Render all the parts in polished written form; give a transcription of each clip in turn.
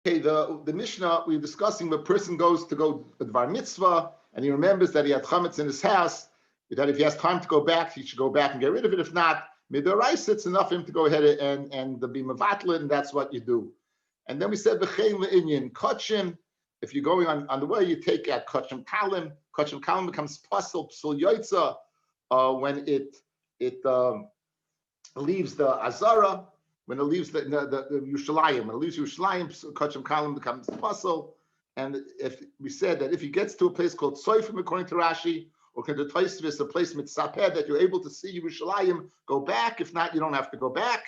Okay, the Mishnah we're discussing, the person goes to go to the bar mitzvah and he remembers that he had chametz in his house, that if he has time to go back, he should go back and get rid of it. If not, midoraisa, it's enough for him to go ahead and be mevatlet, and that's what you do. And then we said v'chein le'inyan kachim. If you're going on the way, you take out kachim kalim. Kachim kalim becomes pasul psul yoitza when it leaves the azara. When it leaves the Yerushalayim, when it leaves Yerushalayim, Kachim Kalim becomes pasul. And if we said that if he gets to a place called Soifim, according to Rashi, or according to Tosfos, a place mitzapeh that you're able to see Yerushalayim, go back. If not, you don't have to go back.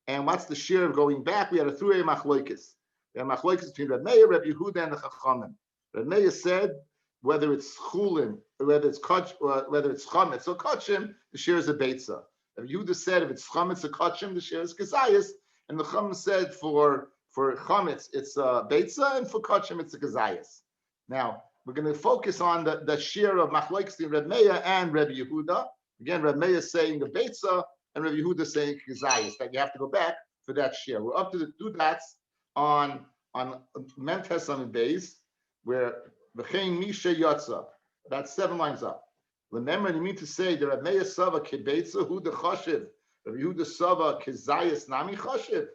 And what's the share of going back? We had a three-way machloikis. We had machloikis between Rabbi Meir, Rabbi Yehuda, and the Chachamim. Rabbi Meir said whether it's chulin, whether it's chametz or kachim, the share is a beitza. Yehuda said if it's chametz or kachim, the share is kazayas, and the Chacham said for chametz it's a beitza, and for kachim it's a kazayas. Now we're going to focus on the share of machlokes in Reb Meir and Rabbi Yehuda. Again, Reb Meir is saying the beitza, and Rabbi Yehuda is saying kazayas, that you have to go back for that share. We're up to the two dots on Mentes on the base, where v'chein misha yatsa. That's 7 lines up. Remember, you mean to say that Rabbi Meir Sava Kebeitza Hu de Choshev, Rabbi Yehuda Sava Kezayas Nami Choshev.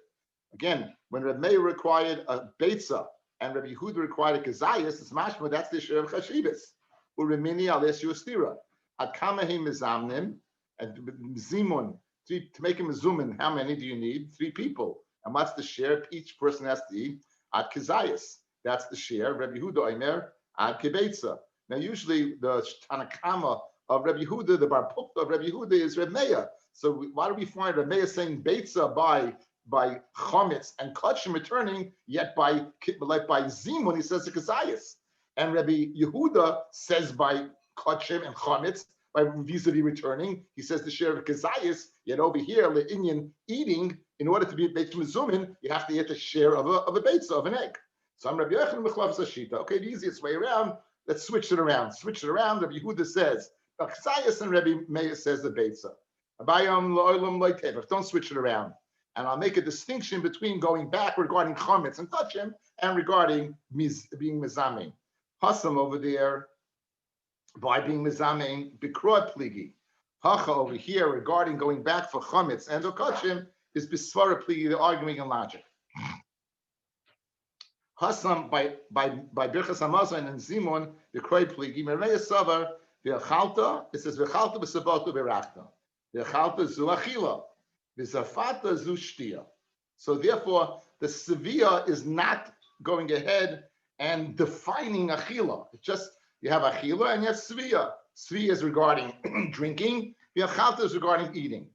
Again, when Rabbi Meir required a Beitza and Rabbi Yehuda required a Kezayas, it's mashma, that's the share of Chashivas. Urimini Ales Yustira. Ad Kamahi Mizamnim, and Zimun, to make him a Zumin, how many do you need? 3 people. And what's the share? Each person has to eat Ad Kezayas. That's the share. Rabbi Yehuda Omer Ad Kebeitza. Now, usually the Tanakama of Rabbi Yehuda, the Bar Pukta of Rabbi Yehuda is Reb Meir. So why do we find Reb Meir saying Beitza by Chometz and Kachim returning, yet by Zimun he says the Kazayas, and Rabbi Yehuda says by Kachim and Chometz by vis-a-vis returning, he says the share of Kazayas. Yet over here, the Indian eating, in order to be Beit Mezumin, you have to get the share of a Beitza, of an egg. So I'm Rabbi Yochanan Mechlav Sashita. Okay, the easiest way around. Let's switch it around. Rabbi Yehuda says Chazayas, and Rabbi Meir says the Beitza. Don't switch it around. And I'll make a distinction between going back regarding chametz and kachim and regarding being mizamein. Hasam over there by being mizamein bikrot pligi. Hacha over here regarding going back for chametz and or kachim is bisvara pligi. They're arguing in logic. Hasam by Birchas Hamazon and Zimon the Kroy Pligi Merei Savar the Achalta. It says V'chalta b'Sabota b'Rachta. The Achalta zu Achila. The Zafata zu Shtia. So therefore, the Sevilla is not going ahead and defining Achila. It's just you have Achila and you have Sevilla. Sevilla is regarding drinking. The Achalta is regarding eating.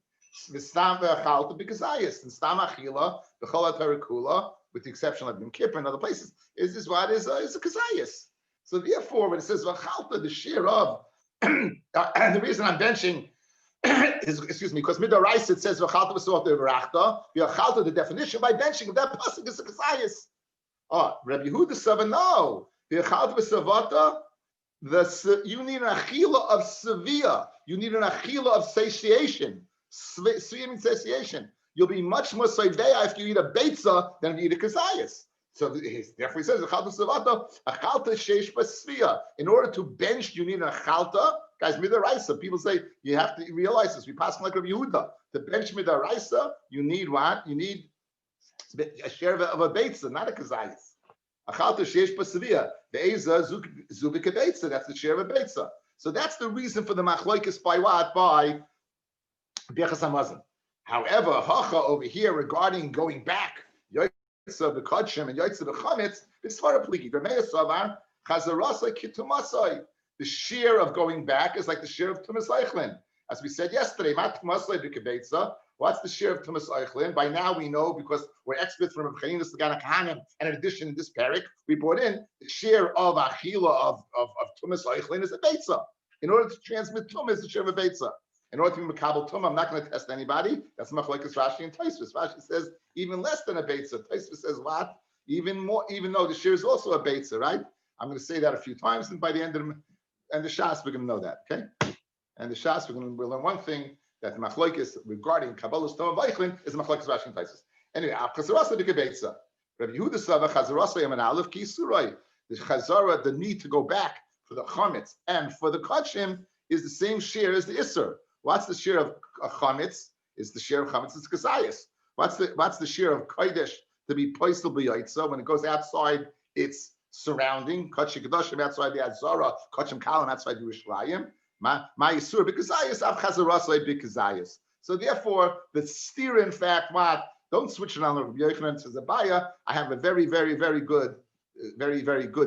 V'stam v'Achalta b'Kazayis and Stam Achila v'Cholat Harakula, with the exception of Yom Kippur and other places, is a kazayas. So therefore, when it says v'chalta, the share of, and the reason I'm benching is, because midoraisa it says v'chalta v'sot v'rachta, v'chalta, the definition by benching of that pasuk is a kazayas. Oh, Rabbi Yehuda Sava, no, v'chalta v'savata, you need an achila of sevilla, you need an achila of satiation. Sevilla means satiation. You'll be much more soiveya if you eat a beitza than if you eat a kazayas. So therefore he says, in order to bench, you need a chalta. Guys, midaraisa. People say, you have to realize this. We pass like Rabbi Yehuda. To bench midaraisa, you need what? You need a share of a beitza, not a kazayas. A chalta sheish basavia. The eza zubik beitza. That's the share of a beitza. So that's the reason for the machloikis by what? By Birchas Hamazon. However, hacha over here regarding going back, Yoitza b'Kachim and Yoitza b'Chametz, Bisvara pligi. B'Meir Savar Chazarasa Kitumasai. The share of going back is like the share of Tumas Eichlin. As we said yesterday, Mat Tumasai b'Kebetza. What's the share of Tumas Eichlin? By now we know, because we're experts from Chayinas L'Gana Kahanim, and in addition, in this parak, we brought in the share of Achila of Tumas Eichlin is a Beitza. In order to transmit Tumas, the share of a Beitza. In order to be Makabal Tum, I'm not going to test anybody. That's Machlokes Rashi and Tosfos. Rashi says even less than a Beitza. Tosfos says what? Even more, even though the share is also a Beitza, right? I'm going to say that a few times, and by the end of the Shas, we're going to know that, okay? And the Shas, we'll learn one thing, that the Machlokes regarding Kabbalah's Tum of Eichlin is Machlokes Rashi and Tosfos. Anyway, Chasarasa B'Kei Beitza. Rabbi Yehuda Sava Chazarasayim and Aleph Kisurai. The Chazara, the need to go back for the chametz and for the kachim is the same share as the isser. What's the share of chametz? Is the share of chametz? It's kazayas. What's the share of kodesh to be poisel b'yaitza when it goes outside its surrounding? Kachim kedashim outside the azara, kachim kalim outside the Yerushalayim. Ma yisur b'kazayas av chazarasay b'kazayas. So therefore, the steer, in fact, what? Don't switch it on the Rabbi Yochanan says Abaya. I have a very, very, very good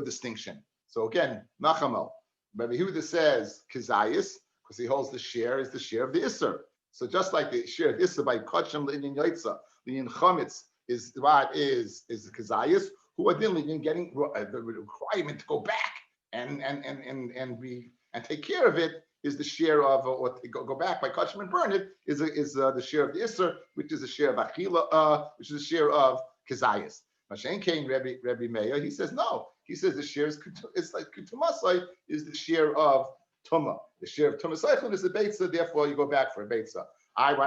distinction. So again, Nachamel. Rabbi Yehuda says Kizayis, because he holds the share is the share of the Isser. So just like the share of Isser by Kachim Linin Yaitza, Linin Chametz is what is the Kizayis, who are dealing getting the requirement to go back and take care of it is the share of or to go back by Kachim and burn it is the share of the Isser, which is the share of Achila, which is the share of Kizayis. Mashen Kain Rabbi Meir, he says no. He says the share is like Tumasai is the share of Tuma. The share of Tumasai is the Beitza, therefore you go back for a Beitza.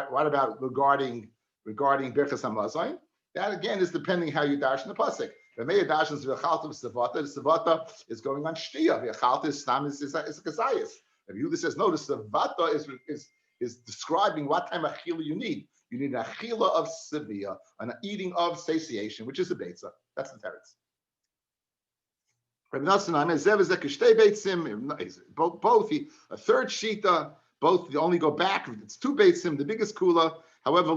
What about regarding Birchas HaMazon? That again is depending how you dash in the pasuk. The Meir dashes v'chalta v'savata. The savata is going on shtia. V'chalta is stam is a kazayas. Rabbi Yehuda says no. The savata is describing what time of achila you need. You need an achila of sevia, an eating of satiation, which is a beitza. That's the teretz. Rabbi both a third shita, both you only go back. It's two beitzim, the biggest kula. However,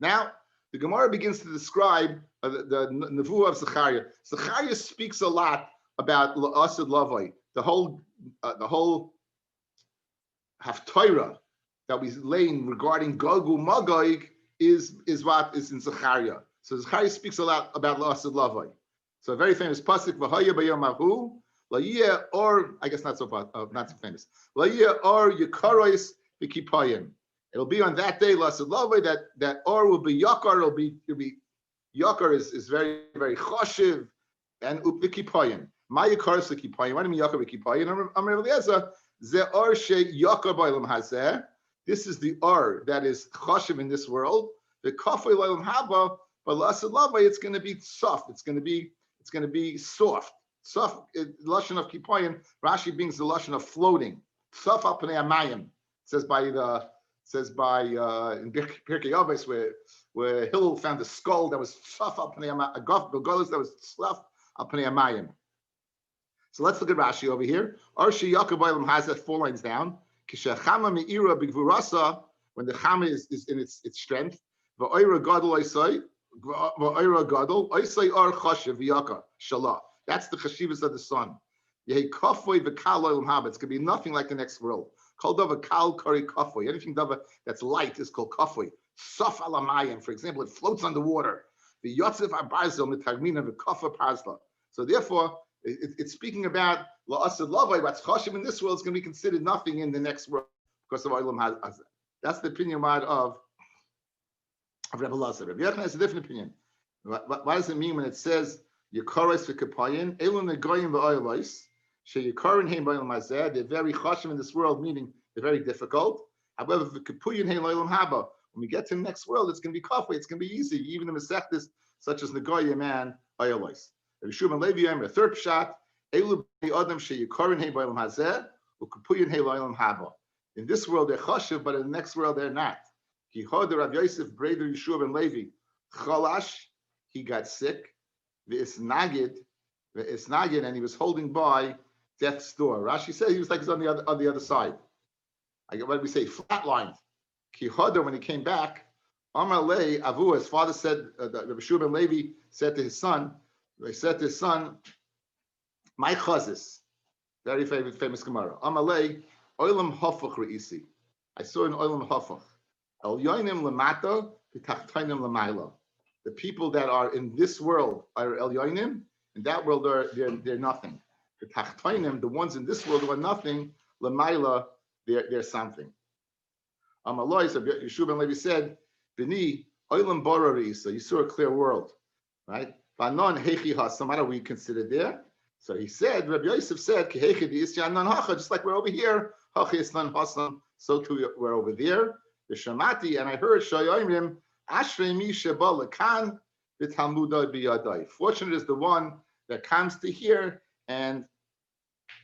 now the Gemara begins to describe the nevuah of Zechariah. Zechariah speaks a lot about la'asad lavoi. The whole haftorah that we laying regarding Gogu Magog is what is in Zechariah. So Zechariah speaks a lot about la'asad lavoi. So a very famous pasuk, v'haya b'yomahu, la'yeh or, I guess not so famous, la'yeh or yikarois v'kipayim. It'll be on that day, la'asad lavoi, that or will be yakar, it'll be yakar is very, very choshev, and v'kipayim. Ma yikaros v'kipayim, what do you mean yakar v'kipayim? Amr Eliezer, ze or she yakar b'olam hazeh. This is the or that is choshev in this world. The kafay l'olam haba, but la'asad lavoi, it's going to be soft. It's going to be soft. Soft, lashon of kipoyin. Rashi brings the lashon of floating. Soft al pnei amayim. Says by in Pirkei Avos where Hillel found a skull that was soft al pnei amayim, a golus that was soft al pnei amayim. So let's look at Rashi over here. Arshi Yaakov Olam has that 4 lines down. Kishachama meira b'gvurasa, when the chama is in its strength. Va'oira gadol oisai. That's the chashivas of the sun. It's going to be nothing like the next world. Anything that's light is called kafoi. Saf alamayim, for example, it floats on the water. The yotzef abarzil mitagmina v'kafa parzla. So therefore, it's speaking about la'asad lavai. What's chashiv in this world is going to be considered nothing in the next world because of olam has. That's the opinion of Rabbi Lazar. Rabbi Yochanan has a different opinion. What does it mean when it says Yekaros v'Kapayin? Elun negoyim v'oylos sheyekarin heim b'olam hazeh. They're very chashim in this world, meaning they're very difficult. However, v'Kapuyin heim b'olam haba. When we get to the next world, it's going to be kafei. It's going to be easy. Even the mesechtes such as negoyim and oyolos. Rabbi Shimon Levi, a third pshat. Elu b'nei adam sheyekarin heim b'olam hazeh v'Kapuyin heim b'olam haba. In this world they're chashiv, but in the next world they're not. He heard the Rav Yosef, Breder Yeshua ben Levi, Chalash, he got sick, and he was holding by death's door. Rashi said he was like he's on the other side. What did we say? Flatlined. He heard when he came back, Amar Lei Avu, his father said, Rav Yeshua ben Levi said to his son, my chazis, very famous Gemara. Amar Lei, Olam Hafach Reisi. I saw an Olam Hafach. The people that are in this world are El Yoinim, in that world they're nothing. The ones in this world who are nothing, Lamaila, they're something. Amaloi, so Yeshua ben Levi said, Bini, Oilam Borari, so you saw a clear world, right? Banon Hechi Hasam, what are we considered there? So he said, Rabbi Yosef said, just like we're over here, so too we're over there. The Shamati, and I heard Shayoimrim, Ashrei Mi Sheba Lekan, v'talmuda biyadai. Fortunate is the one that comes to hear and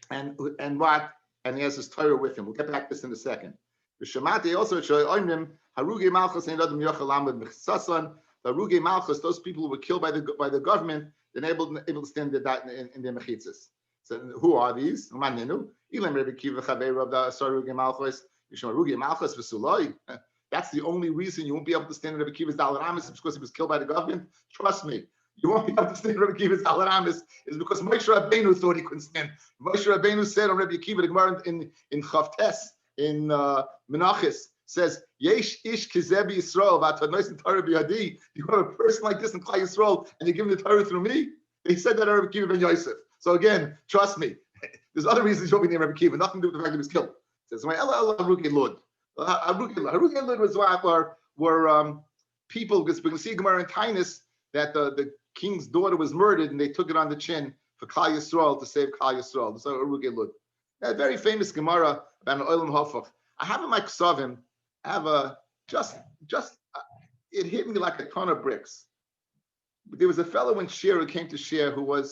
what? And he has his Torah with him. We'll get back to this in a second. V'shamati also show oimrim harugi malchus ein adam yochel lamed mechsasan. The harugi malchus, those people who were killed by the government, they're able to stand in their mechitzas. So who are these? Umaninu ilam Rabbi Kiva chaveru of the sarugi malchus. Yishma harugi malchus v'suloi. That's the only reason you won't be able to stand in Rabbi Kiva's Daled Amos is because he was killed by the government. Trust me, you won't be able to stand in Rabbi Kiva's Daled Amos is because Moshe Rabbeinu thought he couldn't stand. Moshe Rabbeinu said on Rabbi Kiva, the Gemara in Chavtes, in Menachis, says, Yesh ish kizebi Yisrael v'atanois in Torah b'yadi. You have a person like this in Klal Yisrael and you give him the Torah through me? They said that on Rabbi Kiva ben Yosef. So again, trust me, there's other reasons you won't be near Rabbi Kiva, nothing to do with the fact that he was killed. It says, Ella Harugi Lud. Harugi and Lud was were people, because we can see Gemara in Tainus that the king's daughter was murdered and they took it on the chin for Klal Yisrael to save Klal Yisrael. So Harugi and Lud. A very famous Gemara about an Olam Hafach. I have in my Ksavim, I have it hit me like a ton of bricks. There was a fellow in Shir who came to Shir who had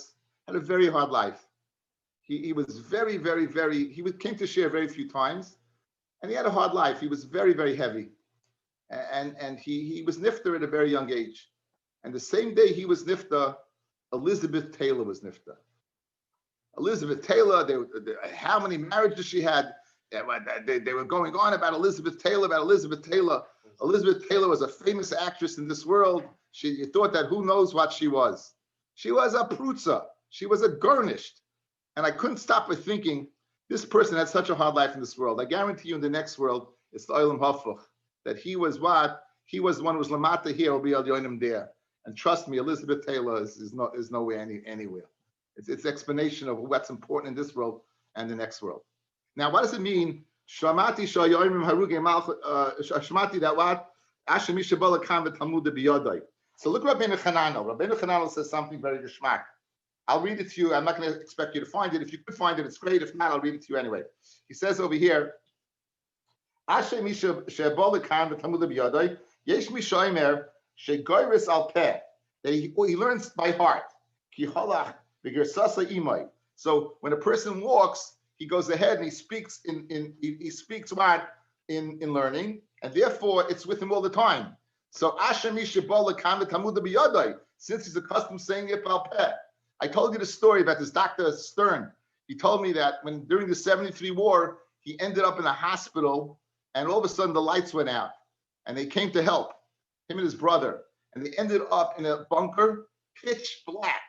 a very hard life. He was very, very, came to Shir very few times. And he had a hard life. He was very, very heavy. And he was nifter at a very young age. And the same day he was nifter, Elizabeth Taylor was nifter. Elizabeth Taylor, how many marriages she had, they were going on about Elizabeth Taylor. Elizabeth Taylor was a famous actress in this world. You thought that who knows what she was. She was a prutza. She was a garnished. And I couldn't stop but thinking, this person had such a hard life in this world. I guarantee you in the next world, it's the Olam Hafach, that he was what? He was the one who was Lamata here, will be Al Yonim there. And trust me, Elizabeth Taylor is nowhere anywhere. It's explanation of what's important in this world and the next world. Now, what does it mean? Shramati shayoimim haruge malchus. Shramati that what? Asher mishabala kam v'talmuda biyadai. So look at Rabbeinu Chananel. Rabbeinu Chananel says something very geschmack. I'll read it to you. I'm not going to expect you to find it. If you could find it, it's great. If not, I'll read it to you anyway. He says over here, Asher mishabala kam v'talmuda biyadai. Yesh mishoimer shegoyris al peh. He learns by heart. Ki halach. So when a person walks, he goes ahead and he speaks he speaks what in learning, and therefore it's with him all the time. So since he's accustomed to saying it al peh. I told you the story about this Dr. Stern. He told me that during the 73 war, he ended up in a hospital, and all of a sudden the lights went out, and they came to help him and his brother, and they ended up in a bunker, pitch black.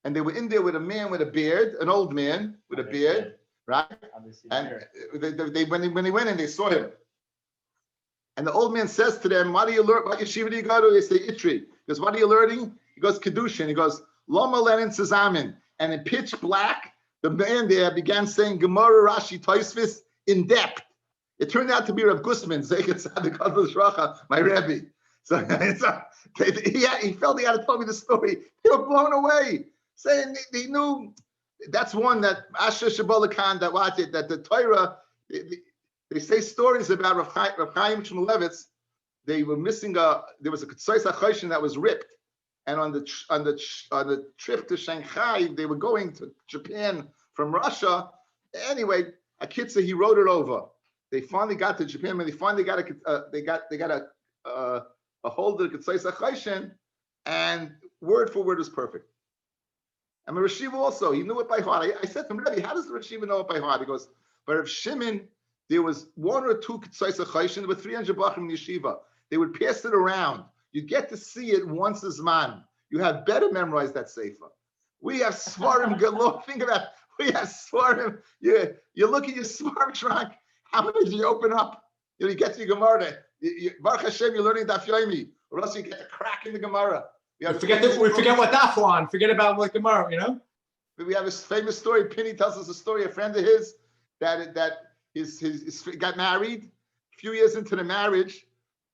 And they were in there with a man with a beard, an old man with a beard, right? And when they went in, they saw him. And the old man says to them, "What are you learning? What yeshiva do you go to?" They say, "Itri." He goes, "What are you learning?" He goes, "Kedushin." He goes, "Loma lenin tzazamin." And in pitch black, the man there began saying Gemara, Rashi, Tosfos in depth. It turned out to be Rav Gusman, Zeichet Tzadik Adol Shracha, my Rabbi. So he felt he had to tell me the story. They were blown away. Saying they knew that's one that Asher Shabalakan that the Torah they say stories about Rav Chaim Shmulevitz. They were missing there was a Ketzos HaChoshen that was ripped, and on the trip to Shanghai they were going to Japan from Russia. Anyway, a kitzah he wrote it over. They finally got to Japan, and they finally got a hold of the Ketzos HaChoshen, and word for word was perfect. And the Rashiva also, he knew it by heart. I said to him, Rabbi, how does the Rashiva know it by heart? He goes, but if Shimon, there was one or two Ketzos HaChoshen, there were 300 Bachim in Yeshiva. They would pass it around. You get to see it once a zman. You have better memorized that sefer. We have Svarim galore. Think about, we have Svarim. You look at your Svarim trunk. How many do you open up? You get to your Gemara. Baruch Hashem, you're learning Daf Yomi, or else you get a crack in the Gemara. We forget what Daf on. Forget about what Gemara, We have a famous story. Penny tells us a story. A friend of his that his got married. A few years into the marriage,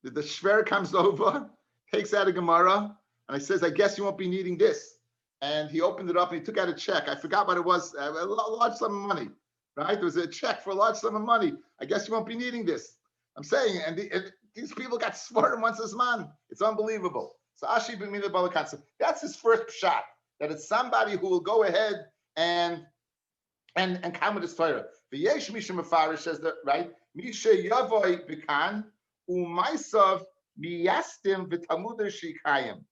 the shver comes over, takes out a Gemara, and he says, "I guess you won't be needing this." And he opened it up and he took out a check. I forgot what it was. A large sum of money, right? There was a check for a large sum of money. I guess you won't be needing this. I'm saying, and these people got smart once this man. It's unbelievable. So Ashi b'mila balakan. So that's his first shot. That it's somebody who will go ahead and come with his Torah. V'yesh mishum mefarish says that, right? Misha yavoy b'kan u'maisav miyastim v'tamuder shikayim.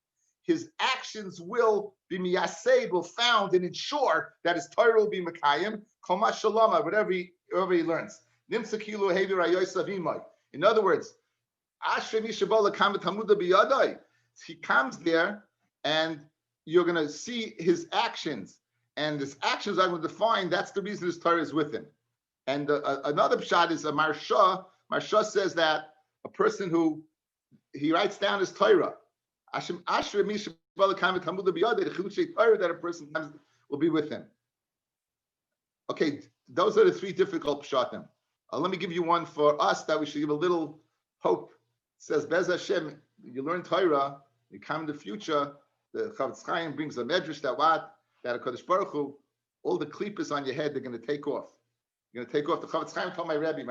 His actions will be miyaseh, will found and ensure that his Torah will be mekayim. Kol shalama, whatever he learns. Nimsa kilu hevi rayosav imay. In other words, Ashrei misha bala kam v'tamuder biyadai. He comes there, and you're going to see his actions. And his actions are going to define, that's the reason his Torah is with him. And another pshat is a Marsha. Marsha says that a person who, he writes down his Torah. That a person will be with him. Okay, those are the three difficult pshatim. Let me give you one for us that we should give a little hope. It says, Bez Hashem, you learn Torah, you come in the future, the Chavetz Chaim brings a medrash that a Kodesh Baruch Hu, all the klippas on your head, they're going to take off. You're going to take off. The Chavetz Chaim told my Rabbi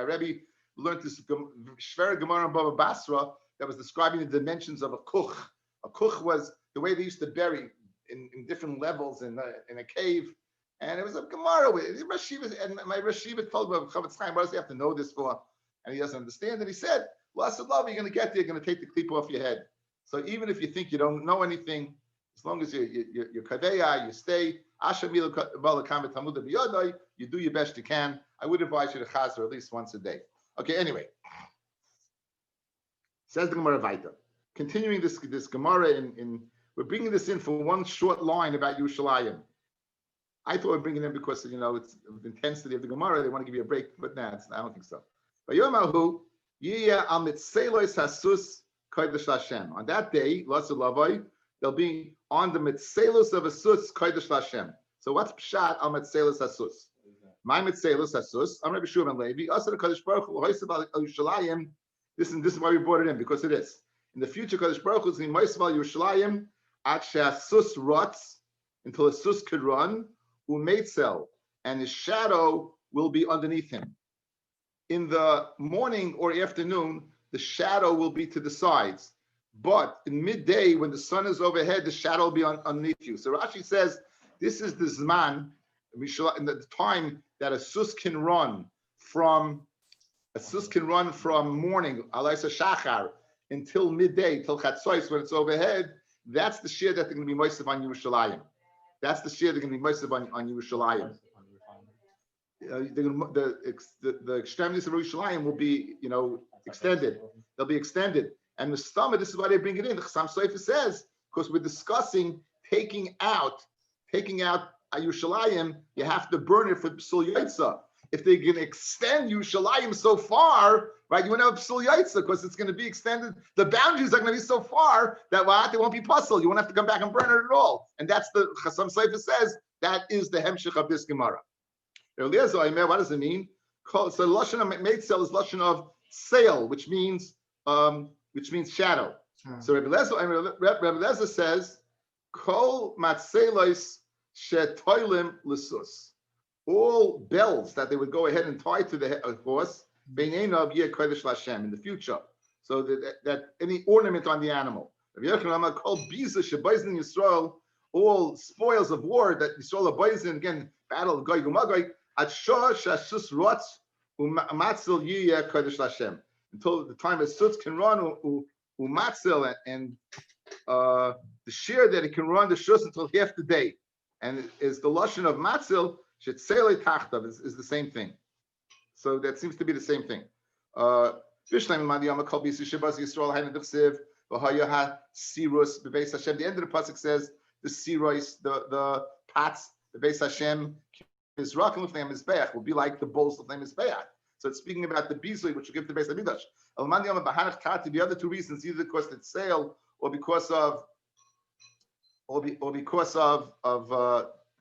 learned this Shver Gemara in Bava Basra that was describing the dimensions of a kuch. A kuch was the way they used to bury in different levels in a cave. And it was a Gemara. And my Rashiva told me, Chavetz Chaim, what does he have to know this for? And he doesn't understand. And he said, love, you're going to get there, you're going to take the klippa off your head. So even if you think you don't know anything, as long as you're kadeya, you stay, you do your best you can. I would advise you to chazer at least once a day. Okay, anyway. Says the Gemara Vaita. Continuing this Gemara, we're bringing this in for one short line about Yerushalayim. I thought we're bringing it in because, it's the intensity of the Gemara. They want to give you a break, but I don't think so. On that day, they'll be on the mitzelos of a sus kodesh Hashem. So what's pshat al mitzelos hasus? My mitzelos hasus. I'm Rabbi Shua ben Levi. Also the Kodesh Baruch Hu hoisav al Yerushalayim. This is why we brought it in, because it is. In the future, Kodesh Baruch Hu is going to hoisav al Yerushalayim at she'asus rots until a sus could run umeitzel, and his shadow will be underneath him. In the morning or afternoon, the shadow will be to the sides. But in midday, when the sun is overhead, the shadow will be underneath you. So Rashi says this is the zman, in the time that a sus can run from morning, alaysa shachar, until midday, till chatzos, when it's overhead. That's the shear that they're going to be moisav on Yerushalayim. That's the shear they're going to be moisav on Yerushalayim. The extremities of Yerushalayim will be, extended. They'll be extended. And the stomach, this is why they bring it in. The Chassam Sofer says, because we're discussing taking out Yerushalayim, you have to burn it for Psul Yaitza. If they're going to extend Yerushalayim so far, right, you want to have Psul Yaitza because it's going to be extended. The boundaries are going to be so far that they won't be puzzled. You won't have to come back and burn it at all. And that's the Chassam Sofer says, that is the hemshich of this Gemara. What does it mean? So Lashon of Meitzel is Lashon of sail, which means shadow. So Rabbi Lezer says, Kol matzelos shetoilim l'sus. All bells that they would go ahead and tie to the horse, beinenov yeh kodesh Lashem, in the future. So that any ornament on the animal. Rabbi Yochanan called biza shebayzin Yisrael, all spoils of war that Yisrael are bayzin, again, battle of Gog u'Magog, at shor shasus rots u'matzel yeh kodesh Lashem. Until the time as suits can run u'matzel, and the shear that it can run the shus until half the day, and is the lashon of matzil shetzele tachtav is the same thing. So that seems to be the same thing. The end of the pasuk says the siros, the pots, the Beis Hashem is rakim l'fnei mizbeach will be like the bowls of the mizbeach. So it's speaking about the bizui which will give the Beis Hamikdash. The other two reasons, either because it's sale or because of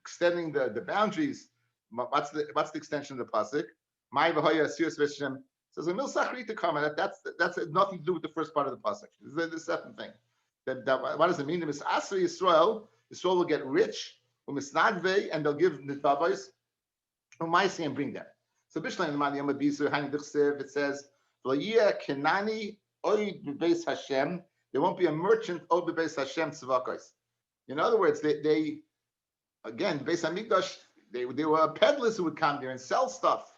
extending the boundaries. What's the extension of the pasuk? Says a milsachri to come, and that's nothing to do with the first part of the pasuk. This is the second thing. What does it mean? Yisrael will get rich, and they'll give nitavos, and bring them. So Bishlan it says, Kenani oid beis Hashem There won't be a merchant over Beis Hashem tzvakos. In other words, they again, Beis Hamikdash, they were peddlers who would come there and sell stuff.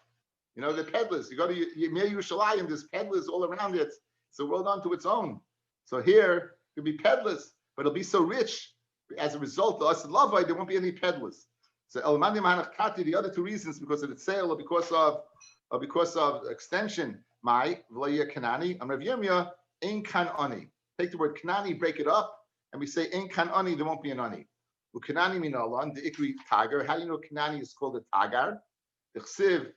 They're peddlers. You go to Yemei Yerushalayim, there's peddlers all around it. It's a world unto its own. So here, there'll be peddlers, but it'll be so rich. As a result, the Asad Lavai, there won't be any peddlers. So El-Mani Mahanach Kati, the other two reasons, because of the sale or because of extension, my V'layeh Kanani, Rav Yirmiyah, Ein Kan Ani. Take the word Kanani, break it up, and we say Ein Kan Ani, there won't be an Ani. Kanani min Alan, the Ikri Tagar. How do you know Kanani is called a Tagar? The Chsiv,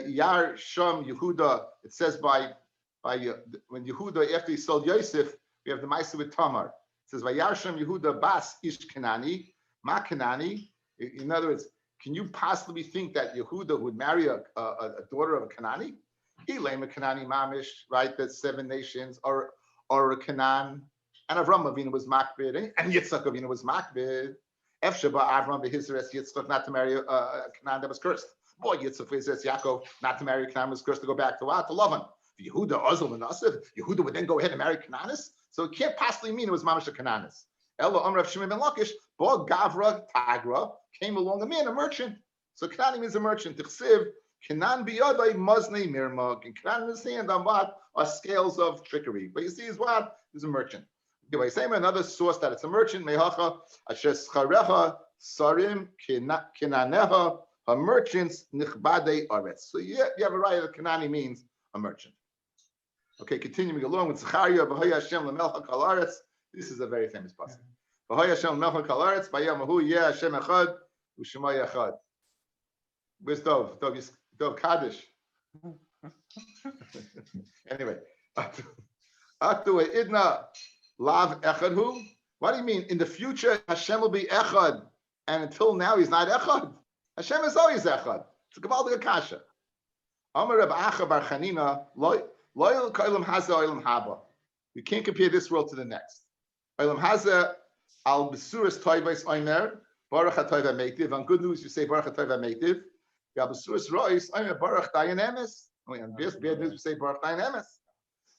Yar Sham Yehuda, it says by when Yehuda, after he sold Yosef, we have the Maisa with Tamar. It says, Yar Sham Yehuda Bas Ish Kanani, Ma Kanani. In other words, can you possibly think that Yehuda would marry a daughter of a Kanani? Elame a Kanani Mamish, right? That's 7 nations, or a Canaan. And Avram Avinu was Makbid, and Yitzchak Avinu was Makbid. Efsheba Avram Behizres Yitzchak not to marry a Canaan that was cursed. Boy, Yitzchak Behizres Yaakov not to marry a Canaan was cursed to go back to what? To Lavan. Yehuda Ozil and Asif. Yehuda would then go ahead and marry Canaanis. So it can't possibly mean it was Mamish a Canaanis. Ella Amrav Shimon ben Lakish, Bo Gavra Tagra came along a man, a merchant. So Canaan means a merchant. Tichsiv, Canaan biyadai maznei mirmag. And Canaan in his hand on what? Are scales of trickery. But you see is what? Is a merchant. Okay, say another source that it's a merchant. Mehacha ashes charecha sarim kinaneha. A merchant's nichbadei aretz. So you have a right that Kanani means a merchant. Okay, continuing along with Zechariah, V'hoya Hashem lemelcha kol aretz. This is a very famous passage. V'hoya Hashem lemelcha kol aretz, V'yamahu yeh Hashem echad, U'shema echad. Where's Dov? Dov Kaddish. Anyway, Atu idna lav echadhu. What do you mean? In the future, Hashem will be echad, and until now, he's not echad. Hashem is always echad. It's a Gavaldic Kasha. Amar Reb Acha Bar Chanina, loyal kailam haza oilam haba. We can't compare this world to the next. Oilam haza al besuras toivais oimer baruch hatoiva meitiv. On good news, you say baruch hatoiva meitiv. Ya besuras rois oimer baruch dayan emes. On bad news, we say baruch dayan emes.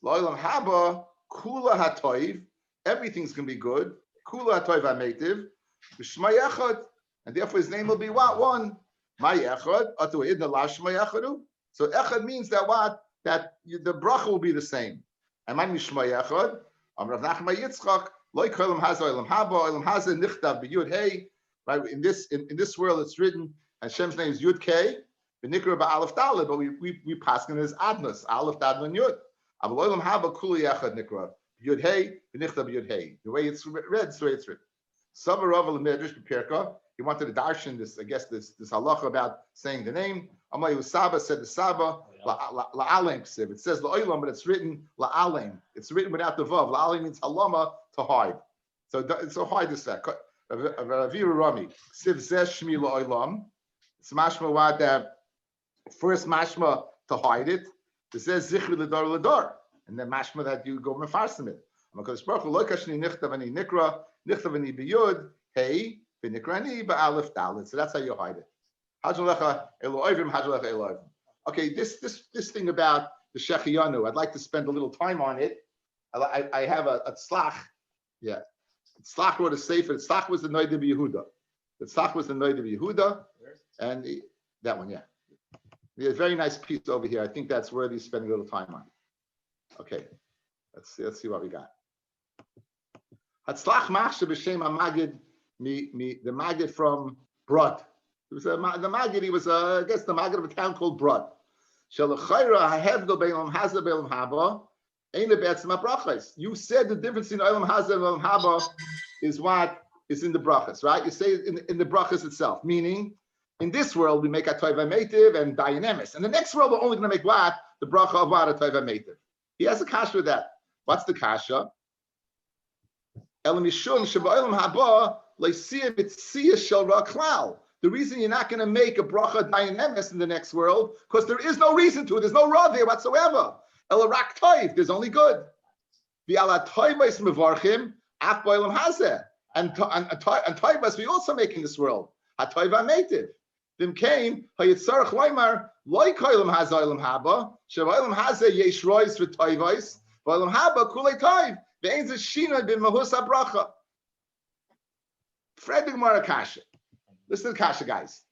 Loyal haba kula hatoiv. Everything's gonna be good. Kula hatoiva meitiv. B'shma yechad. And therefore his name will be what? One. My echad. Atu idna lashma yechadu. So echad means that what? That the bracha will be the same. And my mishma yechad. Rav Nachman Yitzchak. Loy kolam haza olam haba olam haza nichtav b'yud hey. Right. In this world it's written. And Hashem's name is Yud Kei. V'nikra ba'alef daled. But we paskin as adnas. Alef daled and Yud. Aval olam haba kuli echad nikra. Yud hey. V'nichtav b'yud hey. The way it's read, is the way it's written. Sava Rav L'medrash b'perka. He wanted to darshan this, I guess, this halacha about saying the name. Amay Usaba said the Saba, la'alem ksiv. It says la'olam, but it's written la'alem. It's written without the vav. La'alem means halama, to hide. So hide this fact. Ravira Rami, ksiv zeh shmi la'olam. It's mashma what that first mashma to hide it. It says zichri l'dar l'dar. And then mashma that you go mefarsim it. Because Baruch lo kashni nichtav ani nikra, nichtav ani biyud, hey, v'nikrani ba'alef dalet. So that's how you hide it. Okay, this thing about the Shechiyanu, I'd like to spend a little time on it. I have a tzlach. Yeah. Tzlach wrote a sefer. Tzlach was the Noid of Yehuda. The tzlach was the Noid of Yehuda. And that one, yeah. There's a very nice piece over here. I think that's worthy spending a little time on. Okay. Let's see what we got. Hatzlach machshe b'shem ha-magid, the magid from Brod. It was the magid. He was, I guess, the magid of a town called Brod. You said the difference in Olam Haza and Olam Haba is what is in the brachas, right? You say it in the brachas itself, meaning in this world we make a toiva meitiv and dayanemis. In the next world we're only going to make what? The bracha of what? A toiva meitiv. He has a kasha with that. What's the kasha? The reason you're not going to make a bracha dayanemis in the next world, because there is no reason to it. There's no raw there whatsoever. Elarak toiv, there's only good. And toivas we also make in this world. HaToiva meitiv. Then came hayitzarach loymar loy koilam haza olam haba shev olam haza yesh rois v'toivos v'olam haba kulei toiv Ve'ein ze shina b'mahus habracha. Fred the Gemara kasha. Listen to the kasha, guys.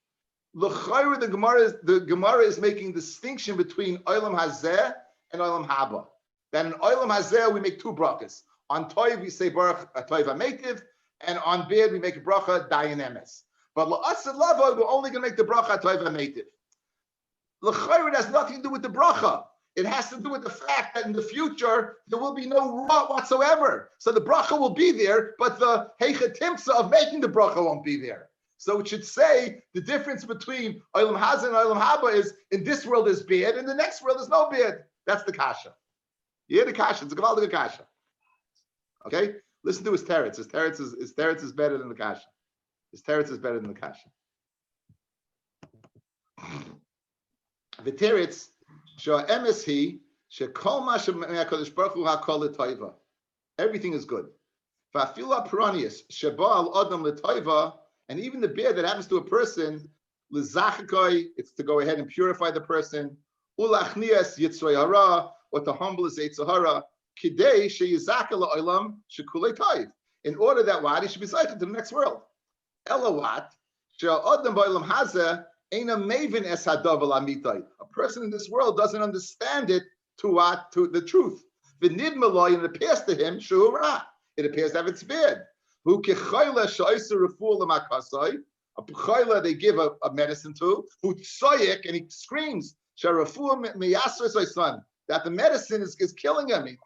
L'chayra, the Gemara is making distinction between olam hazeh and olam haba. That in olam hazeh we make two brachas. On toiv we say baruch toiv hametiv, and on bid we make a bracha dayan emes. But la'asad lava we're only going to make the bracha toiv hametiv. L'chayra has nothing to do with the bracha. It has to do with the fact that in the future there will be no raw whatsoever. So the bracha will be there, but the heichatimsa of making the bracha won't be there. So it should say the difference between olam hazeh and olam haba is in this world is bid, in the next world is no bid. That's the kasha. You hear the kasha? It's a gewaldige kasha. Okay, listen to his teretz. His teretz is better than the kasha. His teretz is better than the kasha. The teretz shah emes hi shekol ma she'akadosh baruch hu hakol l'toiva. Everything is good. Va'afilu ha'pranius sheba al adam l'toiva. And even the beer that happens to a person, it's to go ahead and purify the person. Ulachnias yitzroy hara, or to humble his yitzhara. Kidei sheyizaka la'olam shekulei toiv. In order that what he should be cycled to the next world. Elawat she'adam ba'olam hazeh eina maven es hadav alamitai. A person in this world doesn't understand it to the truth. V'nid malay, and it appears to him shura. It appears to have its bid. Who kechayla sha'isa refuah l'makasai, a pechayla they give a medicine to, who tsoyek, and he screams, sha'refuah meyasr son, that the medicine is killing him.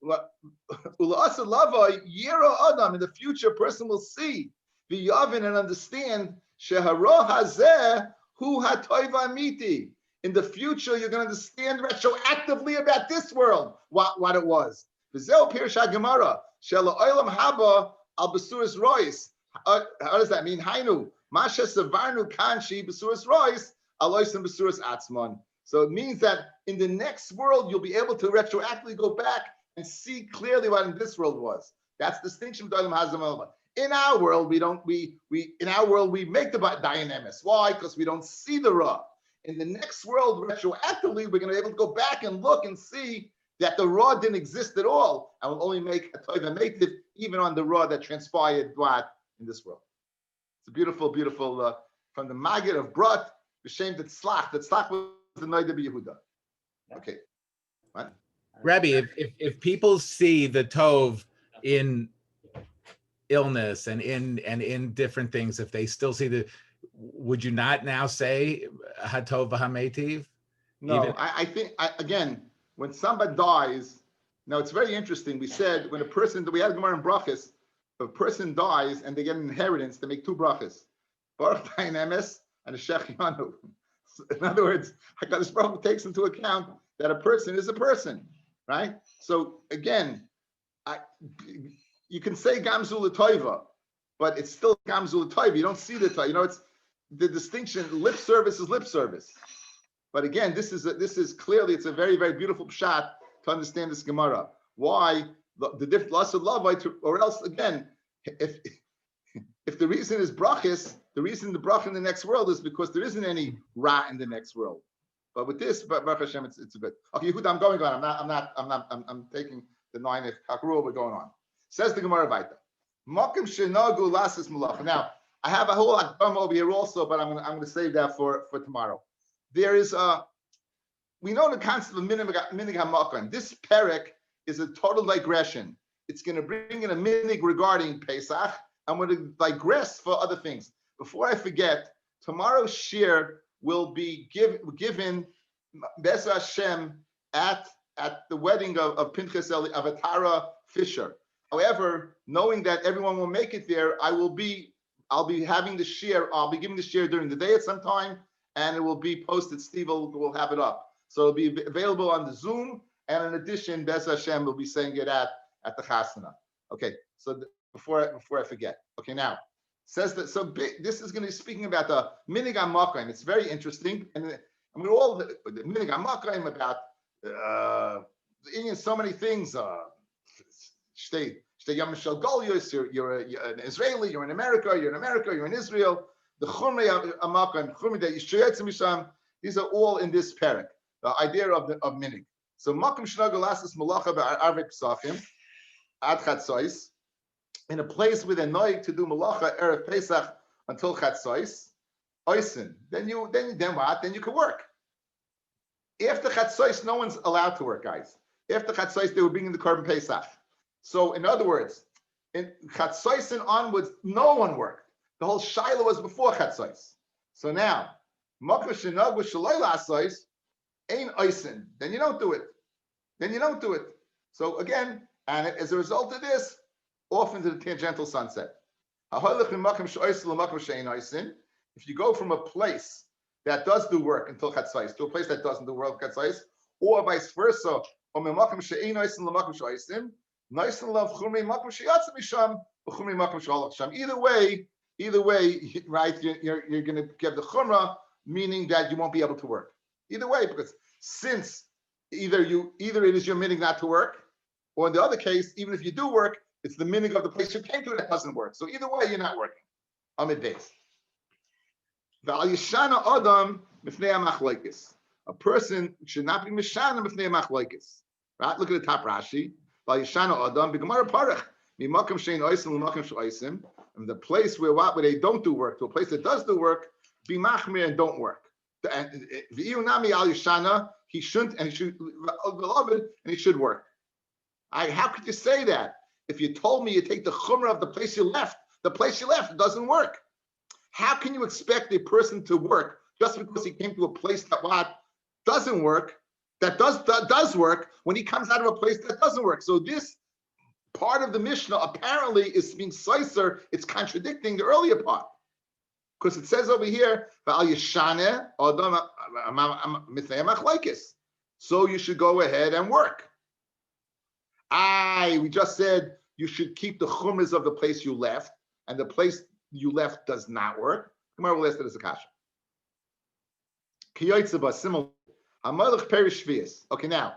Ula'asa lava yira adam, in the future, a person will see the yavin and understand shehara hazeh hu hatoiva miti. In the future, you're going to understand retroactively about this world what it was. V'zeu pirush Gemara shela olam haba al besuras rois. How does that mean? Hainu masha savarnu kanshi besuras rois aloisim besuras atzman. So it means that in the next world you'll be able to retroactively go back and see clearly what in this world was. That's the distinction between olam hazeh and olam. In our world, we make the dayan emes. Why? Because we don't see the raw. In the next world, retroactively, we're going to be able to go back and look and see that the raw didn't exist at all, and will only make a toiv hametiv even on the raw that transpired in this world. It's a beautiful, beautiful from the Maggid of Brot, b'shem that Tzlach was the Noida b'Yehuda. Okay, what? Rabbi, if people see the tov in illness and in different things, if they still see would you not now say hatov v'hametiv? No, I think again, when somebody dies, now it's very interesting. We said when we had Gemara in brachas, if a person dies and they get an inheritance, they make two brachas, Baruch Dayan Emes and a Shech Yanu. In other words, HaKadosh Baruch Hu takes into account that a person is a person, right? So again, you can say Gamzu L'Toiva, but it's still Gamzu L'Toiva. You don't see the Toiva. You know, it's the distinction. Lip service is lip service. But again, this is clearly, it's a very, very beautiful pshat to understand this Gemara. Why the different loss of love, or else again, if the reason is brachis, the reason the brach in the next world is because there isn't any ra in the next world. But with this, Baruch Hashem, it's a bit okay. Yehuda, I'm going on. I'm taking the 9th kakrul. We're going on. Says the Gemara Vaita. Mokim shenagu lasis malach. Now I have a whole lot over here also, but I'm going to save that for tomorrow. There is we know the concept of minig hamakom. This perek is a total digression. It's going to bring in a minig regarding Pesach. I'm going to digress for other things. Before I forget, tomorrow's shir will be given Be'ez Hashem at the wedding of Pinchas Avatara Fisher. However, knowing that everyone will make it there, I'll be having the shir. I'll be giving the shir during the day at some time, and it will be posted. Steve will have it up, so it'll be available on the Zoom. And in addition, Be'ez Hashem will be saying it at the Chasana. Okay, so before I forget. Okay, now says that. So this is going to be speaking about the minig hamakom. It's very interesting, and I'm going to all the minig hamakom about so many things. You're an Israeli, you're in America, you're in Israel. The chumrei hamakom, chumrei that yishayetz misham. These are all in this parak. The idea of minig. So makom shnagol asas malacha ba'arvei pesachim. ad chatzos, in a place where they're noig to do malacha erev Pesach until chatzos, oisin. Then what? Then you can work. After chatzos, no one's allowed to work, guys. After chatzos, they were bringing the korban Pesach. So, in other words, in chatzos and onwards, no one worked. The whole shaila was before chatzos. So now, makom shenag v'shaloi la'asos ain't oisin. Then you don't do it. So again, and as a result of this, off into the tangential sunset. If you go from a place that does do work until chatzos to a place that doesn't do work chatzos, or vice versa, either way, right? You're going to get the chumrah, meaning that you won't be able to work. Either way, because since either it is your meaning not to work, or in the other case, even if you do work, it's the meaning of the place you came to that doesn't work. So either way, you're not working. Amid base. A person should not be mishana b'fnei machlokes. Right? Look at the top Rashi. And the place where they don't do work to a place that does do work, be machmir and don't work. And he shouldn't, and he should beloved, and he should work. How could you say that? If you told me you take the chumrah of the place you left it doesn't work. How can you expect a person to work just because he came to a place that doesn't work, that does work when he comes out of a place that doesn't work? So this part of the Mishnah apparently is being sicer, it's contradicting the earlier part. Because it says over here, so you should go ahead and work. We just said you should keep the chumras of the place you left, and the place you left does not work. Gemara will ask that as a kasha. Okay, now,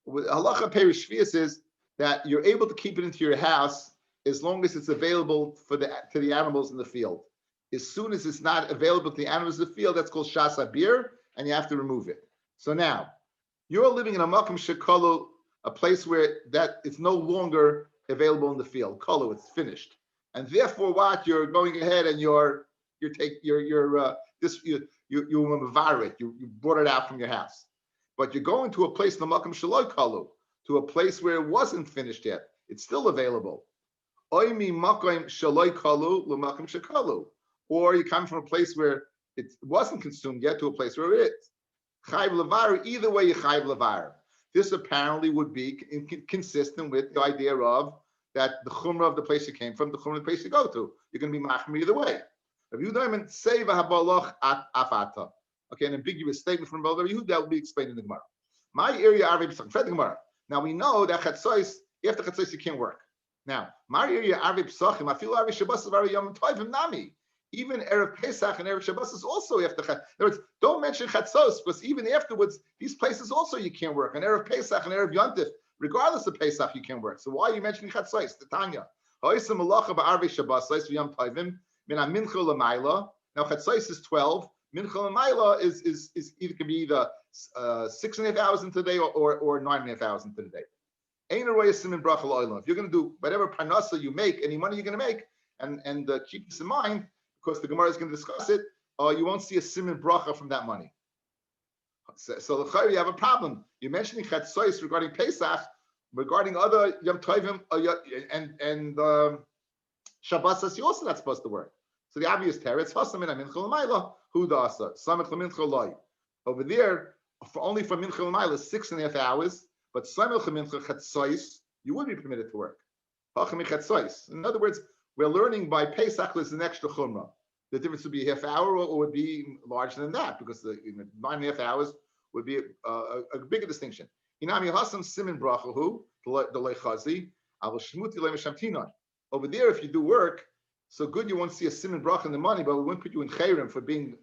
halacha perish shvius is that you're able to keep it into your house as long as it's available to the animals in the field. As soon as it's not available to the animals in the field, that's called shas abir, and you have to remove it. So now, you're living in a makom shekolu, a place where that it's no longer available in the field. Kolu, it's finished, and therefore, what you're going ahead and you mavar it. You brought it out from your house, but you're going to a place in the makom sheloi kolu, to a place where it wasn't finished yet. It's still available. Oimi makom sheloi kolu l'makom shekalu. Or you come from a place where it wasn't consumed yet to a place where it is. Chayv levar, either way you chayv levar. This apparently would be consistent with the idea of that the chumrah of the place you came from, the chumrah of the place you go to. You're going to be machmir either way. Rabbi Yehuda say v'habaloch afata. Okay, an ambiguous statement from Rabbi Yehuda that will be explained in the Gemara. My area Arvei Pesachim, the Gemara. Now we know that chatzos, after chatzos you can't work. Now, my area Arvei Pesachim, I feel Arvei Shabbos is very yom tovim nami. Even Erev Pesach and Erev Shabbos is also after Chatzos. In other words, don't mention Chatzos, because even afterwards, these places also you can't work. And Erev Pesach and Erev Yontif, regardless of Pesach, you can work. So why are you mentioning Chatzos? The Tanya. Now Chatzos is 12. Mincha L'mayla is either can be either 6.5 hours into the day or 9.5 hours into the day. Ain't a roya simin bracha l'olam. If you're going to do whatever parnasa you make, any money you're going to make, and keep this in mind, because the Gemara is going to discuss it, you won't see a simin bracha from that money. So you have a problem. You're mentioning chatzos regarding Pesach, regarding other Yom Tovim and Shabbos, you're also not supposed to work. So the obvious teretz, hasam min mincha l'mayla, hu da'asa, samech l'mincha loy. Over there, only for mincha l'mayla, 6.5 hours, but samech l'mincha chatzos, you would be permitted to work. In other words, we're learning by Pesach there's an extra chumrah. The difference would be a half hour or would be larger than that, because the 9.5 hours would be a bigger distinction. Over there, if you do work, so good you won't see a simin bracha in the money, but we won't put you in chayrim for being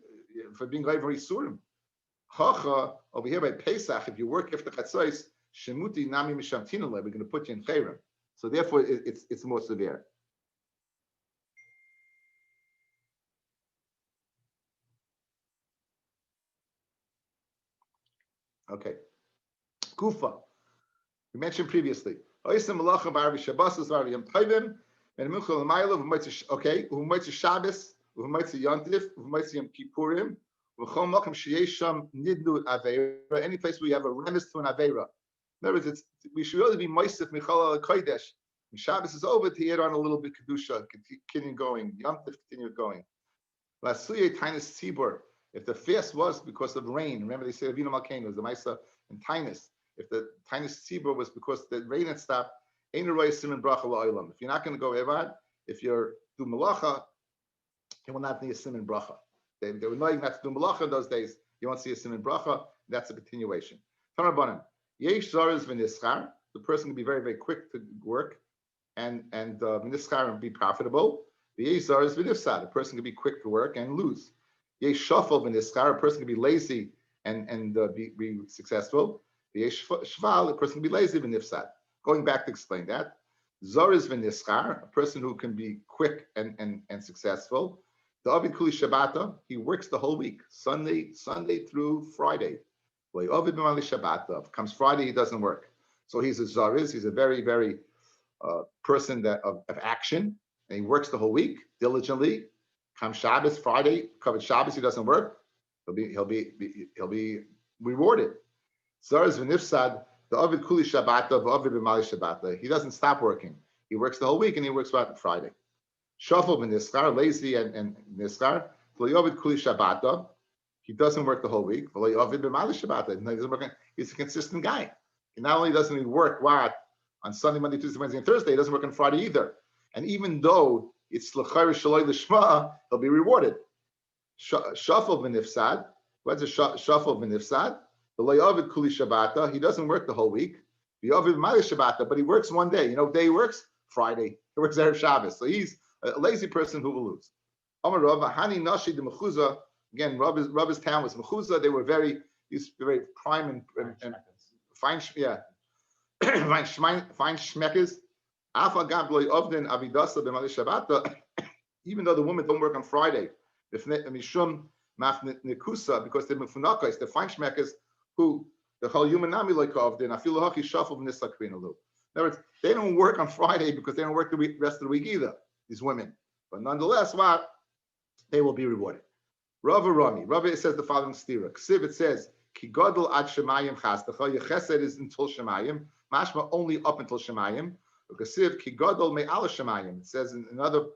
very surim. Over here by Pesach, if you work after chatzos, shemuti nami mishamtina, we're going to put you in chayrim. So therefore, it's more severe. Okay. Kufa. We mentioned previously. Oisem malacha b'arvi Shabbos b'arvi Yom Tovim, and Mincha l'maylo okay, u'moitzi Shabbos, u'moitzi Yontif, u'moitzi Yom Kippurim, u'chol makom sheyesh sham nidnu aveira. Any place where you have a remiss to an aveira. In other words, we should really be moistif michal kodesh. When Shabbos is over, to add on a little bit kedusha, continue going. Yontif, continue going. Lasuye Tainus Tzibur. If the fast was because of rain, remember they said Avinu Malkeinu was the Maisa and Tainus. If the Tainus Tzibur was because the rain had stopped, Ein Roy Siman Bracha La'olam. If you're not going to go Evad, if you're do Malacha, you will not need a Siman Bracha. They were knowing not to do Malacha in those days. You won't see a Siman Bracha. That's a continuation. Tanabanim. Yesh Zaris V'Nischar. The person can be very, very quick to work and V'Nischar and be profitable. The Yesh Zaris V'Nifsad. The person can be quick to work and lose. Yesh Shuffle V'Nischar. A person can be lazy and be successful. The Yesh Shval. A person can be lazy V'Nifsad. Going back to explain that. Zaris V'Nischar. A person who can be quick and successful. The Avid Kuli Shabbata. He works the whole week, Sunday through Friday. Comes Friday, he doesn't work. So he's a Zariz, he's a very, very person that of action, and he works the whole week diligently. Comes Shabbos, Friday, covered Shabbos, he doesn't work. He'll be rewarded. Zariz v'nifsad, the Avid Kuli Shabbata, v'Avid b'mali Shabbata. He doesn't stop working. He works the whole week and he works right on Friday. Shuffle v'niskar, lazy and niskar, v'Avid Kuli Shabbata. He doesn't work the whole week. He's a consistent guy. He not only doesn't he work on Sunday, Monday, Tuesday, Wednesday, and Thursday, he doesn't work on Friday either. And even though it's l'chayr shaloi l'shma, he'll be rewarded. Shuffle v'nifsad. What's a shuffle v'nifsad? The loyavid kuli shabbata. He doesn't work the whole week. V'yavid mali shabbata, but he works one day. You know what day he works? Friday. He works Erev Shabbos. So he's a lazy person who will lose. Amar Rav Hani Nashi de Mechuza. Again, Rabbi's town was Mechuza. They were very prime and fine, yeah, fine shmeckers. Afa gabloi ovden avidasa b'mali Shabbata. Even though the women don't work on Friday, mishum mafnikusa, because they're mefunakos, they're fine shmeckers who the whole human nami like ovden afilu haki shuffle v'nisakrinalu. In other words, they don't work on Friday because they don't work the rest of the week either. These women, but nonetheless, they will be rewarded. Rabbi says the following stira. Ksiv, it says, Ki godel ad shemayim chastecha. Your chesed is until shemayim. Mashma only up until shemayim. Ksiv, Ki godel me ala shemayim. It says in another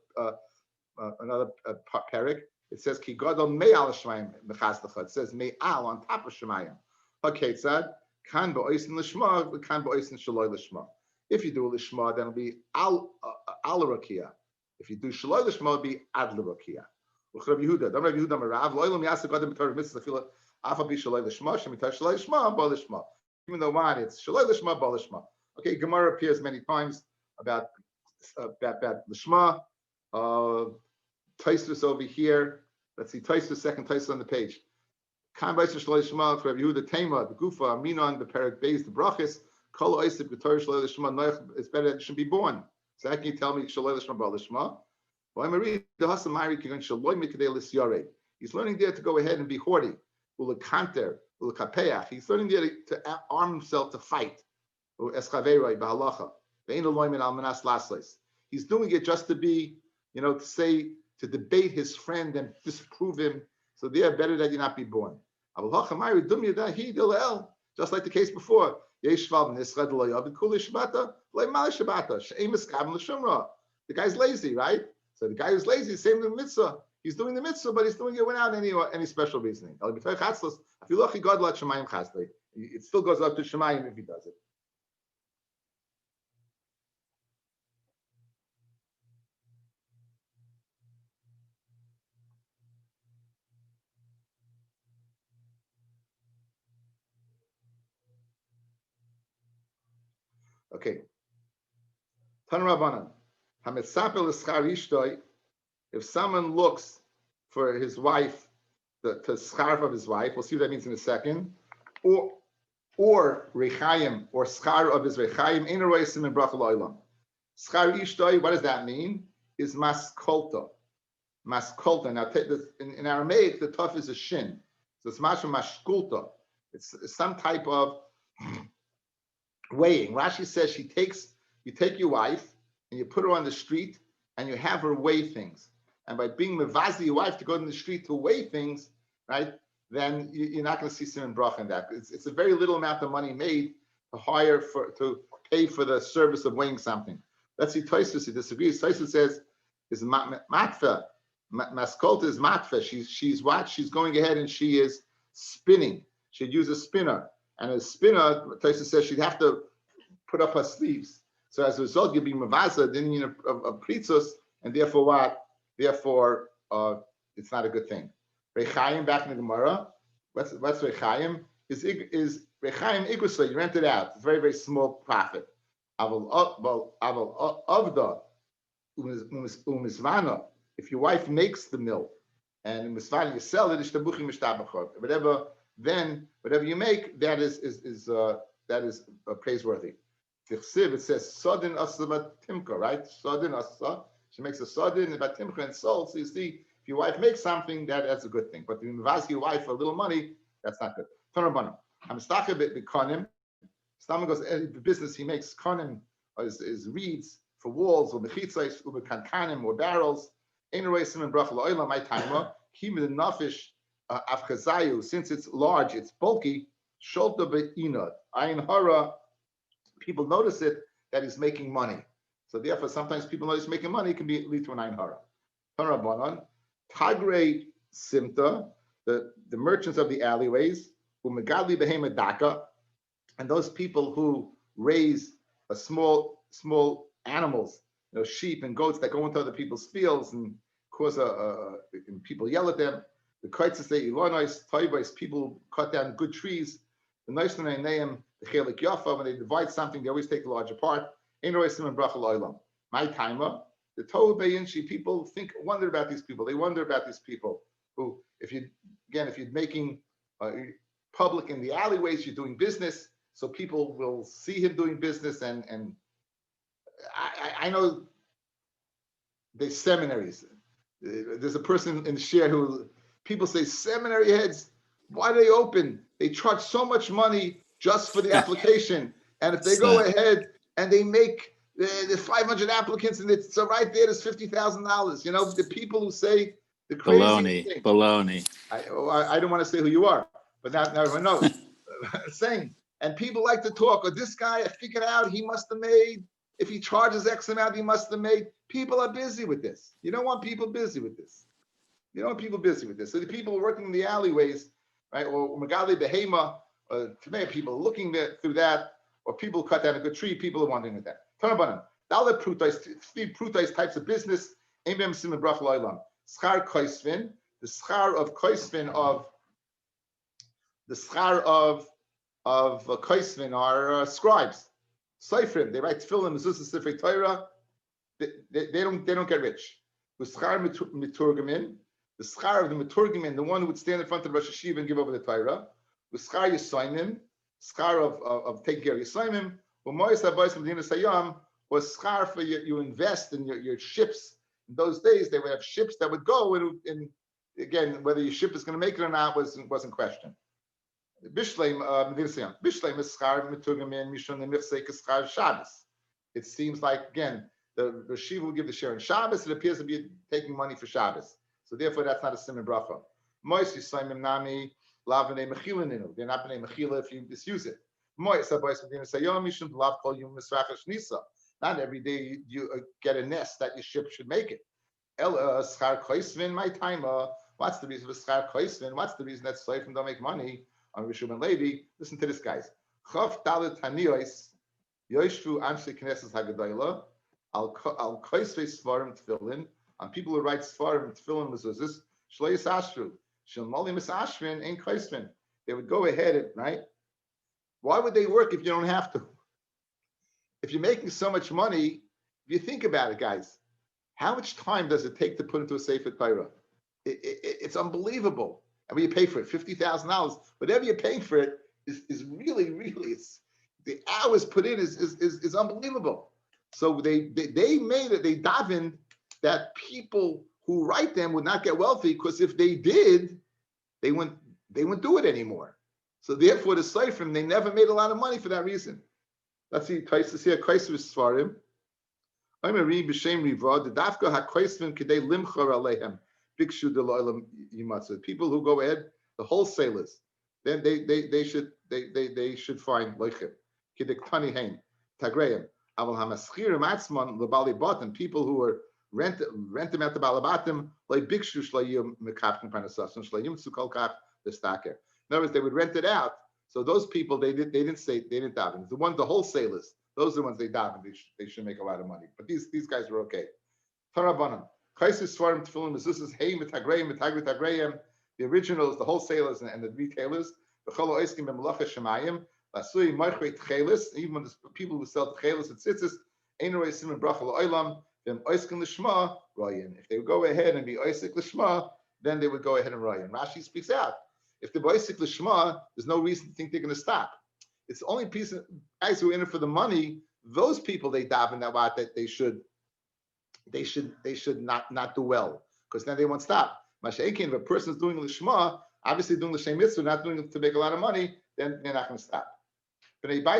parak, it says, Ki godel me ala shemayim mechastecha. It says, me al on top of shemayim. Haketzad, kan ba'oisin l'shma, kan ba'oisin shaloi l'shma. If you do a l'shma, then it'll be al rakia. If you do shaloi l'shma, it'll be ad l'rakia. Rabbi Yehuda, Rabbi Yehuda Marav, Loilam Yasek Adam B'Torah Mitzvah Fila Afa Bi Shaloi L'Shma, Shemitah Shaloi L'Shma, Ba L'Shma. Even though it's Shaloi L'Shma, Ba L'Shma. Okay, Gemara appears many times about L'Shma. Tosfos over here. Let's see, Tosfos, second Tosfos on the page. Kan B'Yisrael Shaloi L'Shma, Rabbi Yehuda Tema, the Gufa, Aminon, the Perek Beis, the Brachis, Kol Oisik B'Torah Shaloi L'Shma, Noach, it's better that it should be born. So how can you tell me Shaloi L'Shma, Ba L'Shma? He's learning there to go ahead and be haughty. He's learning there to arm himself to fight. He's doing it just to be, to say, to debate his friend and disprove him. So they're better that you not be born. Just like the case before. The guy's lazy, right? So the guy who's lazy, same with mitzvah. He's doing the mitzvah, but he's doing it without any special reasoning. It still goes up to Shemayim if he does it. Okay. Tan Rabbanan. If someone looks for his wife, the scarf of his wife, we'll see what that means in a second, or rechayim, or schar of his rechayim, in a roisim and bracha lo'ilam. Schar ishtoi, what does that mean? Is maskolta. Maskolta. Now, in Aramaic, the tuf is a shin, so it's mashma mashkulta. It's some type of weighing. Rashi says she takes you take your wife and you put her on the street and you have her weigh things. And by being mevazi your wife to go in the street to weigh things, right? Then you're not going to see simon bracha in that. It's a very little amount of money made to pay for the service of weighing something. Let's see, Tosfos, he disagrees. Tosfos says is matfa. Maskolta is matfa. She's what? She's going ahead and she is spinning. She'd use a spinner. And a spinner, Tosfos says she'd have to put up her sleeves. So as a result, you'll be mavaza, then you know a pritzus, and therefore what? Therefore, it's not a good thing. Rechaim back in the Gemara. What's Rechaim? Is Rechaim Igusa? You rent it out. It's very, very small profit. Aval Avda Umisvana. If your wife makes the milk and Umisvana you sell it, whatever. Then whatever you make, that is praiseworthy. It says Sodin Asa Timka, right? Sodin Asa. She makes a Sodin about Timka and sold. So you see, if your wife makes something, that's a good thing. But if you invest your wife for a little money, that's not good. Tonabanim. I'm stuck a bit with konim. Stammer goes the business he makes konim is reeds for walls or mechitzais or kankanim or barrels. Ain't a race in bracha la'olam my timer. Keep the nafish afchazayu, since it's large, it's bulky. Sholta be'inod ayin hara. People notice it that he's making money. So therefore, sometimes people notice making money can lead to an ayin hara. Tonabanan tagre simta. The merchants of the alleyways, who megadli behema daka, and those people who raise a small animals, sheep and goats that go into other people's fields and cause and people yell at them. The kites say ilonois, toivos, people cut down good trees. The nice name, the chelik yafa, when they divide something, they always take the larger part. Ein roisim and bracha loilam. My timer, the tohu beinshi, people wonder about these people. They wonder about these people who, if you're making public in the alleyways, you're doing business, so people will see him doing business. And I know there's seminaries. There's a person in the share who people say seminary heads. Why do they open? They charge so much money just for the application, and if they go ahead and they make the 500 applicants, and it's so right there, there's $50,000. The people who say the crazy thing. Baloney. I don't want to say who you are, but now everyone knows. Saying, and people like to talk. Or this guy, I figured out he must have made. If he charges X amount, he must have made. People are busy with this. You don't want people busy with this. So the people working in the alleyways, right, or Magali Behema, people looking through that, or people cut down a good tree, people are wondering at that. Tanabanim. Dalet prutais types of business. Aimem simen brach loilam. Schar koisvin. The schar of koisvin of koisvin are scribes. Seifrim. They write tefillin, mezuzah, sefer Torah. They don't get rich. The schar miturgamin. The schar of the miturgamin, the one who would stand in front of Rosh Hashiva and give over the Torah. The schar yisoimim. Schar of taking care of yisoimim. Was schar for you invest in your ships. In those days, they would have ships that would go, and again, whether your ship is going to make it or not wasn't questioned. Bishleim is schar metugamin mishon nefsek schar Shabbos. It seems like again the Shiva will give the share in Shabbos. It appears to be taking money for Shabbos, so therefore that's not a siman bracha. Moisi saimim nami lavnei mechilin. They're not bnei mechila if you misuse it. Not every day you get a nest that your ship should make it. My time. What's the reason for schar koisvin? What's the reason that Seifim don't make money on Rishon and Levi? Listen to this, guys. Chav dalet haniyos yoshvu anshe knesses hagadayla al koisvei svarim tefillin, on people who write svarim tefillin mezuzos shlo yisashru shel moli misashvin ain't koisvin. They would go ahead right. Why would they work if you don't have to? If you're making so much money, if you think about it, guys, how much time does it take to put into a Sefer Torah? It's unbelievable. And when you pay for it, $50,000, whatever you're paying for it is really, it's the hours put in is unbelievable. So they made it, they davened that people who write them would not get wealthy, because if they did, they wouldn't do it anymore. So therefore, the Seifrim, they never made a lot of money for that reason. Let's see. Taisus here. Kaisvus Svarim. I'm a read b'shem riva. The dafka hakoisvin kidei limchor alehem. Bikshu deloilam yimatzu. People who go ahead, the wholesalers, then they should find loichim. Kidei ktani hein tagreim. Aval hamaschirim atzman lebali batim. People who are rent them at the balabatim like bikshu shlayim mekapkin panasasim shlayim tzukol the stacker. In other words, they would rent it out. So those people they didn't daven. The wholesalers. Those are the ones they daven. They should make a lot of money. But these guys were okay. Tarabanan. Kaisus Svarim Tefillin Mezuzus Hey Mitagreim Mitagreim. The originals, the wholesalers and the retailers. The Cholo Oiskim B'Melacha Shemayim. Lasui Marchrei Tchelis. Even when the people who sell Tchelis and Tzitzis, Einarei Simen Bracha L'Olam. Then Oiskim L'Shma Royan. If they would go ahead and be Oisik L'Shma, then they would go ahead and Royan. Rashi speaks out. If the Oisik L'Shma, there's no reason to think they're going to stop. It's the only piece of guys who are in it for the money. Those people they daven that they should not do well, because then they won't stop. Masha'ekin, if a person is doing lishma, obviously doing the same mitzvah, not doing it to make a lot of money, then they're not going to stop. They were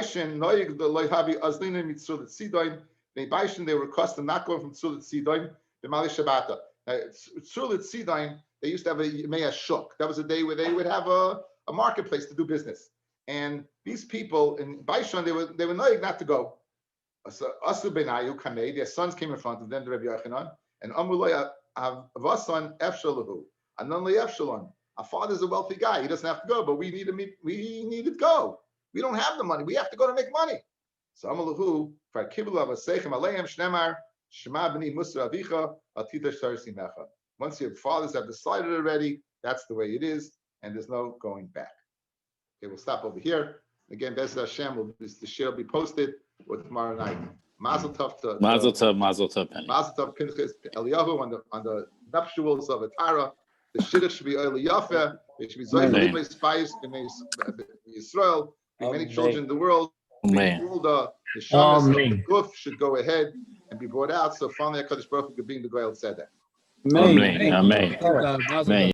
accustomed not going from Tzulit Sidoin to Mali Shabbata. Tzulit Sidoin, they used to have a Yemei Shuk. That was a day where they would have a marketplace to do business. And these people in Baishan, they were knowing not to go. So Asu Benayu Kamei, their sons came in front of them, the Rabbi Yochanan, and Amulay Avasan Efshalahu, Anonli Efshalon. Our father's a wealthy guy; he doesn't have to go, but we need to go. We don't have the money; we have to go to make money. So Amalahu for Kibulav Seichem Aleim Shnemar Shema B'ni Musa Avicha Atita Sharsimecha. Once your fathers have decided already, that's the way it is, and there's no going back. Okay, we'll stop over here. Again, Bezrat Hashem, the share will be posted or tomorrow night. Mazel tov to Mazel tov, Penny. Mazel tov Pinchas Eliyahu on the nuptials of Atara. The shidduch should be Eli Yafa. They should be Zoyim Libay Spice in Israel. Many children in the world. All the shamas of the Guf should go ahead and be brought out. So finally, HaKadosh Baruch Hu could be in the Goyal Tzedek. Amen. Amen.